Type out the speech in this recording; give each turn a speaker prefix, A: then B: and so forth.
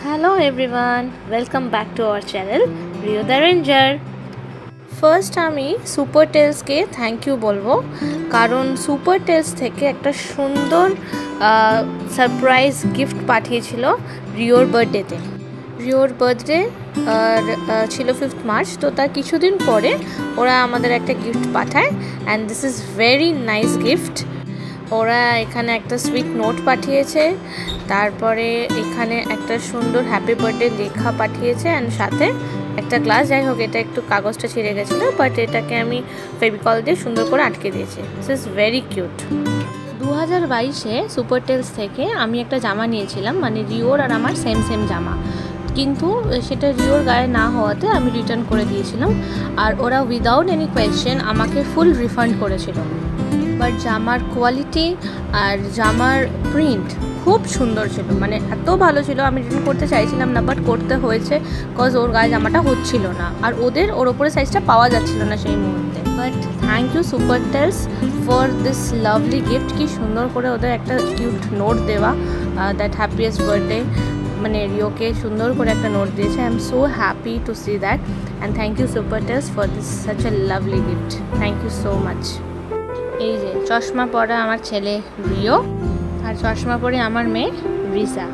A: Hello everyone, welcome back to our channel Rio the Ranger. First আমি super টেলসকে thank you বলবো, কারণ super tails থেকে একটা সুন্দর সারপ্রাইজ গিফট পাঠিয়েছিল রিওর বার্থডেতে। রিওর বার্থডে ছিল 5th মার্চ, তো তার কিছুদিন পরে ওরা আমাদের একটা গিফট পাঠায় and this is very nice gift. ওরা এখানে একটা সুইট নোট পাঠিয়েছে, তারপরে এখানে একটা সুন্দর হ্যাপি বার্থডে লেখা পাঠিয়েছে অ্যান্ড সাথে একটা গ্লাস। যাই হোক, এটা একটু কাগজটা ছিঁড়ে গেছিলো, বাট এটাকে আমি ফেভিকল দিয়ে সুন্দর করে আটকে দিয়েছি। This is very cute. 2022-এ সুপার টেলস থেকে আমি একটা জামা নিয়েছিলাম, মানে রিওর আর আমার সেম জামা, কিন্তু সেটা রিওর গায়ে না হওয়াতে আমি রিটার্ন করে দিয়েছিলাম আর ওরা উইদাউট এনি কোয়েশ্চেন আমাকে ফুল রিফান্ড করেছিল। বাট জামার কোয়ালিটি আর জামার প্রিন্ট খুব সুন্দর ছিল, মানে এত ভালো ছিল, আমি রিটার্ন করতে চাইছিলাম না, বাট করতে হয়েছে বিকজ ওর গায়ে জামাটা হচ্ছিল না আর ওর ওপরে সাইজটা পাওয়া যাচ্ছিল না সেই মুহূর্তে। But thank you super tails for this lovely gift. কি সুন্দর করে ওদের একটা কিউট নোট দেওয়া, দ্যাট হ্যাপিয়েস্ট বার্থডে, মানে রিওকে সুন্দর করে একটা নোট দিয়েছে। I am so happy to see that and thank you super tails for this such a lovely gift. Thank you so much. এই যে চশমা পরা আমার ছেলে রিও আর চশমা পরে আমার মেয়ে রিসা।